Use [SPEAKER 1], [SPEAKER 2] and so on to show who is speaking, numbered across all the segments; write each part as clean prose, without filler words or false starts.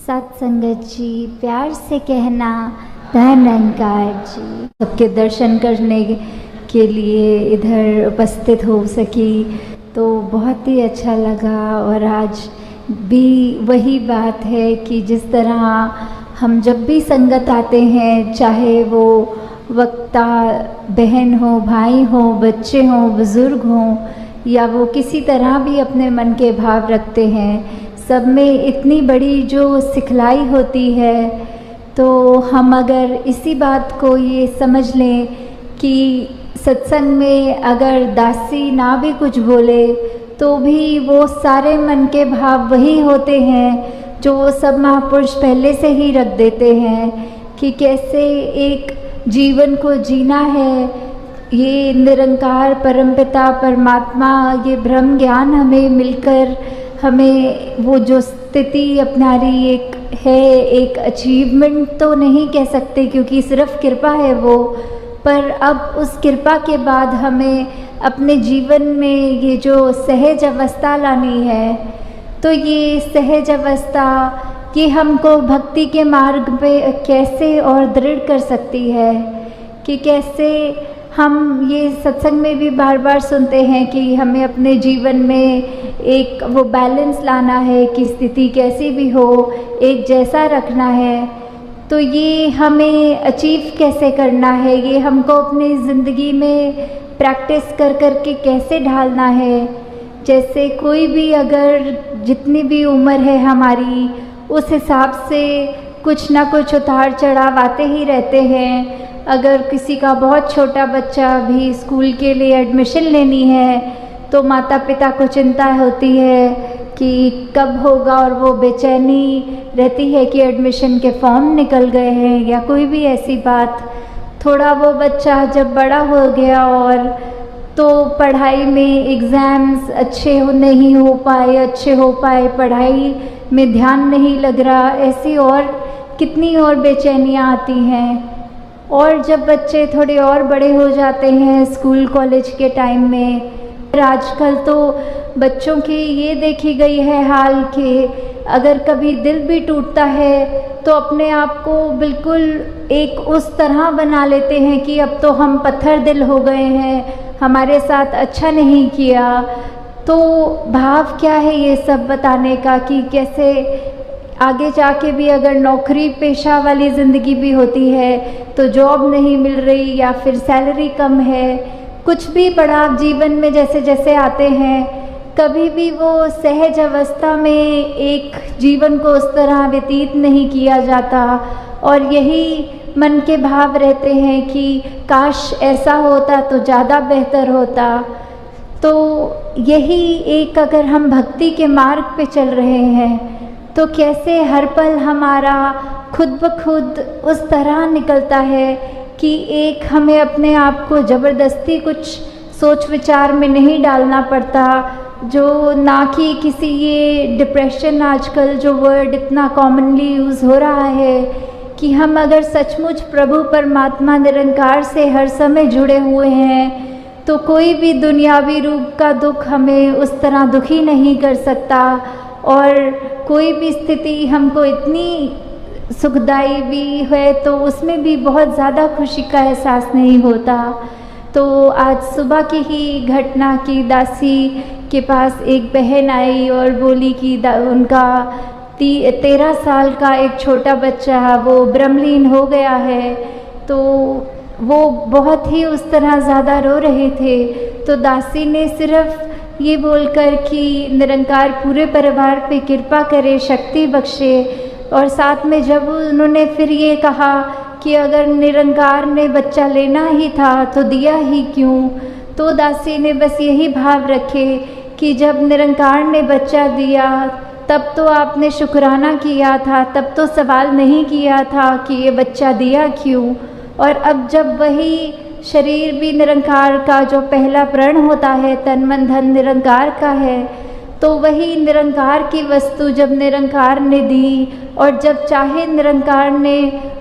[SPEAKER 1] सत्संगत जी, प्यार से कहना धनंकार जी। सबके दर्शन करने के लिए इधर उपस्थित हो सकी तो बहुत ही अच्छा लगा। और आज भी वही बात है कि जिस तरह हम जब भी संगत आते हैं, चाहे वो वक्ता बहन हो, भाई हो, बच्चे हों, बुज़ुर्ग हों, या वो किसी तरह भी अपने मन के भाव रखते हैं, सब में इतनी बड़ी जो सिखलाई होती है। तो हम अगर इसी बात को ये समझ लें कि सत्संग में अगर दासी ना भी कुछ बोले तो भी वो सारे मन के भाव वही होते हैं जो वो सब महापुरुष पहले से ही रख देते हैं कि कैसे एक जीवन को जीना है। ये निरंकार परमपिता परमात्मा, ये ब्रह्म ज्ञान हमें मिलकर हमें वो जो स्थिति अपना रही एक है, एक अचीवमेंट तो नहीं कह सकते क्योंकि सिर्फ कृपा है वो, पर अब उस कृपा के बाद हमें अपने जीवन में ये जो सहज अवस्था लानी है। तो ये सहज अवस्था ये हमको भक्ति के मार्ग पे कैसे और दृढ़ कर सकती है कि कैसे हम ये सत्संग में भी बार बार सुनते हैं कि हमें अपने जीवन में एक वो बैलेंस लाना है कि स्थिति कैसी भी हो एक जैसा रखना है। तो ये हमें अचीव कैसे करना है, ये हमको अपनी ज़िंदगी में प्रैक्टिस कर कर के कैसे ढालना है। जैसे कोई भी अगर जितनी भी उम्र है हमारी, उस हिसाब से कुछ ना कुछ उतार चढ़ाव आते ही रहते हैं। अगर किसी का बहुत छोटा बच्चा भी स्कूल के लिए एडमिशन लेनी है तो माता पिता को चिंता होती है कि कब होगा, और वो बेचैनी रहती है कि एडमिशन के फॉर्म निकल गए हैं या कोई भी ऐसी बात। थोड़ा वो बच्चा जब बड़ा हो गया और तो पढ़ाई में एग्ज़ाम्स नहीं हो पाए, पढ़ाई में ध्यान नहीं लग रहा, ऐसी और कितनी और बेचैनियाँ आती हैं। और जब बच्चे थोड़े और बड़े हो जाते हैं स्कूल कॉलेज के टाइम में, आजकल तो बच्चों की ये देखी गई है हाल कि अगर कभी दिल भी टूटता है तो अपने आप को बिल्कुल एक उस तरह बना लेते हैं कि अब तो हम पत्थर दिल हो गए हैं, हमारे साथ अच्छा नहीं किया। तो भाव क्या है ये सब बताने का कि कैसे आगे जाके भी अगर नौकरी पेशा वाली ज़िंदगी भी होती है तो जॉब नहीं मिल रही या फिर सैलरी कम है, कुछ भी पड़ाव जीवन में जैसे जैसे आते हैं, कभी भी वो सहज अवस्था में एक जीवन को उस तरह व्यतीत नहीं किया जाता। और यही मन के भाव रहते हैं कि काश ऐसा होता तो ज़्यादा बेहतर होता। तो यही एक अगर हम भक्ति के मार्ग पे चल रहे हैं तो कैसे हर पल हमारा खुद ब खुद उस तरह निकलता है कि एक हमें अपने आप को ज़बरदस्ती कुछ सोच विचार में नहीं डालना पड़ता, जो ना कि किसी ये डिप्रेशन आजकल जो वर्ड इतना कॉमनली यूज़ हो रहा है कि हम अगर सचमुच प्रभु परमात्मा निरंकार से हर समय जुड़े हुए हैं तो कोई भी दुनियावी रूप का दुख हमें उस तरह दुखी नहीं कर सकता, और कोई भी स्थिति हमको इतनी सुखदाई भी है तो उसमें भी बहुत ज़्यादा खुशी का एहसास नहीं होता। तो आज सुबह की ही घटना की दासी के पास एक बहन आई और बोली कि उनका 13 साल का एक छोटा बच्चा वो ब्रह्मलीन हो गया है। तो वो बहुत ही उस तरह ज़्यादा रो रहे थे। तो दासी ने सिर्फ ये बोलकर कि निरंकार पूरे परिवार पे कृपा करे, शक्ति बख्शे, और साथ में जब उन्होंने फिर ये कहा कि अगर निरंकार ने बच्चा लेना ही था तो दिया ही क्यों, तो दासी ने बस यही भाव रखे कि जब निरंकार ने बच्चा दिया तब तो आपने शुक्राना किया था, तब तो सवाल नहीं किया था कि ये बच्चा दिया क्यों। और अब जब वही शरीर भी निरंकार का जो पहला प्रण होता है, तन मन धन निरंकार का है, तो वही निरंकार की वस्तु जब निरंकार ने दी और जब चाहे निरंकार ने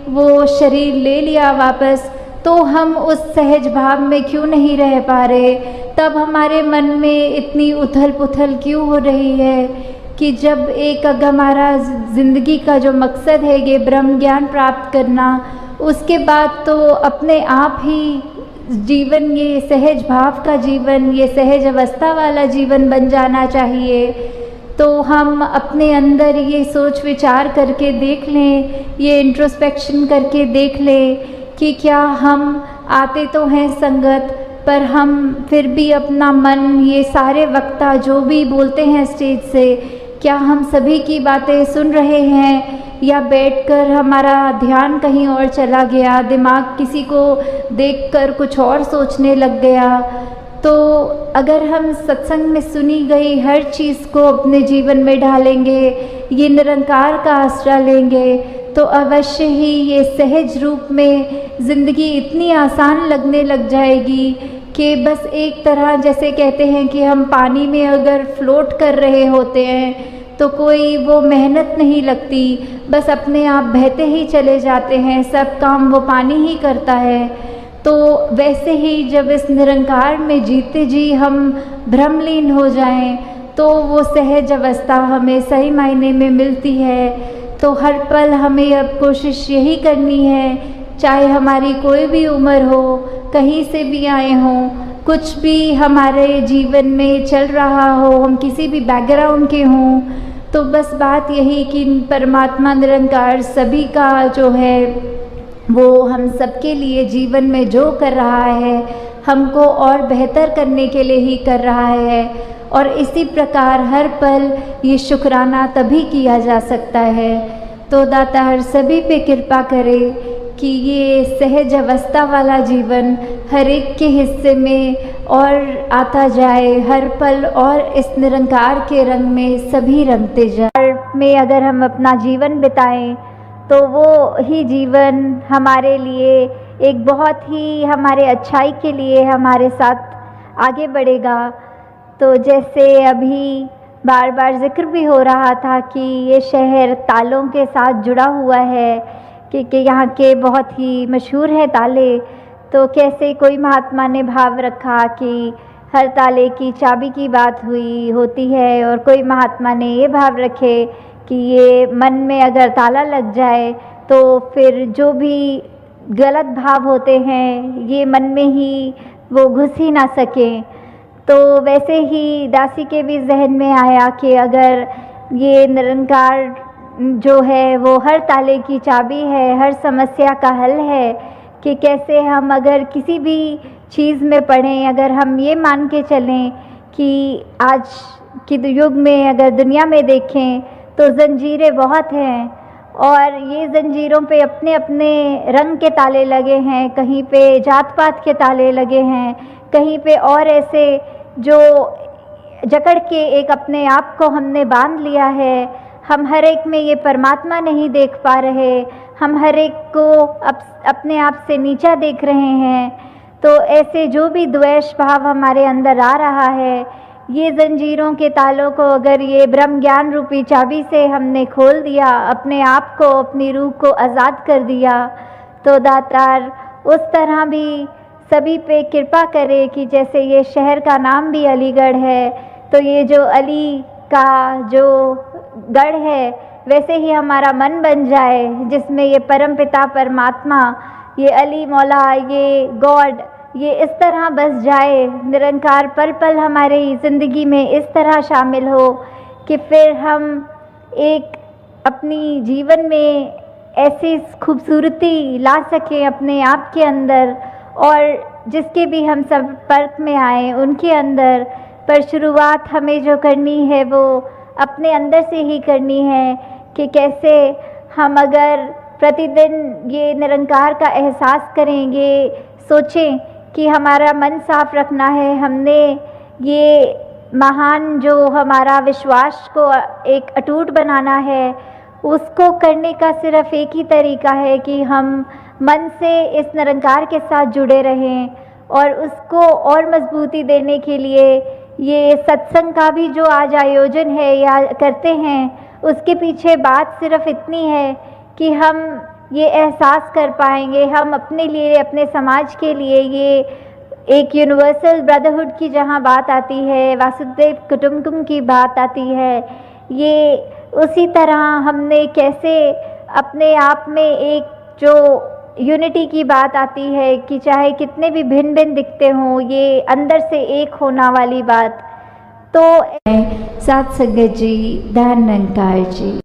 [SPEAKER 1] वो शरीर ले लिया वापस, तो हम उस सहज भाव में क्यों नहीं रह पा रहे। तब हमारे मन में इतनी उथल पुथल क्यों हो रही है कि जब एक अगर हमारा ज़िंदगी का जो मकसद है ये ब्रह्म ज्ञान प्राप्त करना, उसके बाद तो अपने आप ही जीवन ये सहज भाव का जीवन, ये सहज अवस्था वाला जीवन बन जाना चाहिए। तो हम अपने अंदर ये सोच विचार करके देख लें, ये इंट्रोस्पेक्शन करके देख लें कि क्या हम आते तो हैं संगत, पर हम फिर भी अपना मन, ये सारे वक्ता जो भी बोलते हैं स्टेज से, क्या हम सभी की बातें सुन रहे हैं या बैठकर हमारा ध्यान कहीं और चला गया, दिमाग किसी को देखकर कुछ और सोचने लग गया। तो अगर हम सत्संग में सुनी गई हर चीज़ को अपने जीवन में ढालेंगे, ये निरंकार का आश्रय लेंगे, तो अवश्य ही ये सहज रूप में ज़िंदगी इतनी आसान लगने लग जाएगी कि बस एक तरह, जैसे कहते हैं कि हम पानी में अगर फ्लोट कर रहे होते हैं तो कोई वो मेहनत नहीं लगती, बस अपने आप बहते ही चले जाते हैं, सब काम वो पानी ही करता है। तो वैसे ही जब इस निरंकार में जीते जी हम भ्रमलीन हो जाएं, तो वो सहज अवस्था हमें सही मायने में मिलती है। तो हर पल हमें अब कोशिश यही करनी है, चाहे हमारी कोई भी उम्र हो, कहीं से भी आए हों, कुछ भी हमारे जीवन में चल रहा हो, हम किसी भी बैकग्राउंड के हों, तो बस बात यही कि परमात्मा निरंकार सभी का जो है वो हम सबके लिए जीवन में जो कर रहा है, हमको और बेहतर करने के लिए ही कर रहा है। और इसी प्रकार हर पल ये शुक्राना तभी किया जा सकता है। तो दाता हर सभी पे कृपा करे कि ये सहज अवस्था वाला जीवन हर एक के हिस्से में और आता जाए, हर पल और इस निरंकार के रंग में सभी रंगते जाए। में अगर हम अपना जीवन बिताएं तो वो ही जीवन हमारे लिए एक बहुत ही हमारे अच्छाई के लिए हमारे साथ आगे बढ़ेगा। तो जैसे अभी बार बार जिक्र भी हो रहा था कि ये शहर तालों के साथ जुड़ा हुआ है, कि यहाँ के बहुत ही मशहूर हैं ताले। तो कैसे कोई महात्मा ने भाव रखा कि हर ताले की चाबी की बात होती है, और कोई महात्मा ने ये भाव रखे कि ये मन में अगर ताला लग जाए तो फिर जो भी गलत भाव होते हैं ये मन में ही वो घुस ही ना सकें। तो वैसे ही दासी के भी जहन में आया कि अगर ये निरंकार जो है वो हर ताले की चाबी है, हर समस्या का हल है, कि कैसे हम अगर किसी भी चीज़ में पढ़ें, अगर हम ये मान के चलें कि आज के युग में अगर दुनिया में देखें तो जंजीरें बहुत हैं, और ये जंजीरों पे अपने अपने रंग के ताले लगे हैं, कहीं पे जात पात के ताले लगे हैं, कहीं पे और ऐसे जो जकड़ के एक अपने आप को हमने बांध लिया है। हम हर एक में ये परमात्मा नहीं देख पा रहे, हम हर एक को अपने आप से नीचा देख रहे हैं। तो ऐसे जो भी द्वेष भाव हमारे अंदर आ रहा है, ये जंजीरों के तालों को अगर ये ब्रह्म ज्ञान रूपी चाबी से हमने खोल दिया, अपने आप को, अपनी रूह को आज़ाद कर दिया, तो दातार उस तरह भी सभी पे कृपा करे कि जैसे ये शहर का नाम भी अलीगढ़ है, तो ये जो अली का जो गढ़ है वैसे ही हमारा मन बन जाए, जिसमें ये परमपिता परमात्मा, ये अली मौला, ये गॉड, ये इस तरह बस जाए, निरंकार पल पल हमारी ज़िंदगी में इस तरह शामिल हो कि फिर हम एक अपनी जीवन में ऐसी खूबसूरती ला सकें अपने आप के अंदर, और जिसके भी हम संपर्क में आए उनके अंदर। पर शुरुआत हमें जो करनी है वो अपने अंदर से ही करनी है, कि कैसे हम अगर प्रतिदिन ये निरंकार का एहसास करेंगे, सोचें कि हमारा मन साफ रखना है, हमने ये महान जो हमारा विश्वास को एक अटूट बनाना है, उसको करने का सिर्फ एक ही तरीका है कि हम मन से इस निरंकार के साथ जुड़े रहें। और उसको और मजबूती देने के लिए ये सत्संग का भी जो आज आयोजन है या करते हैं, उसके पीछे बात सिर्फ इतनी है कि हम ये एहसास कर पाएंगे, हम अपने लिए, अपने समाज के लिए, ये एक यूनिवर्सल ब्रदरहुड की जहाँ बात आती है, वासुदेव कुटुंबकम की बात आती है, ये उसी तरह हमने कैसे अपने आप में एक जो यूनिटी की बात आती है कि चाहे कितने भी भिन्न भिन्न दिखते हों, ये अंदर से एक होना वाली बात। तो सात संगत जी, धन निरंकार जी।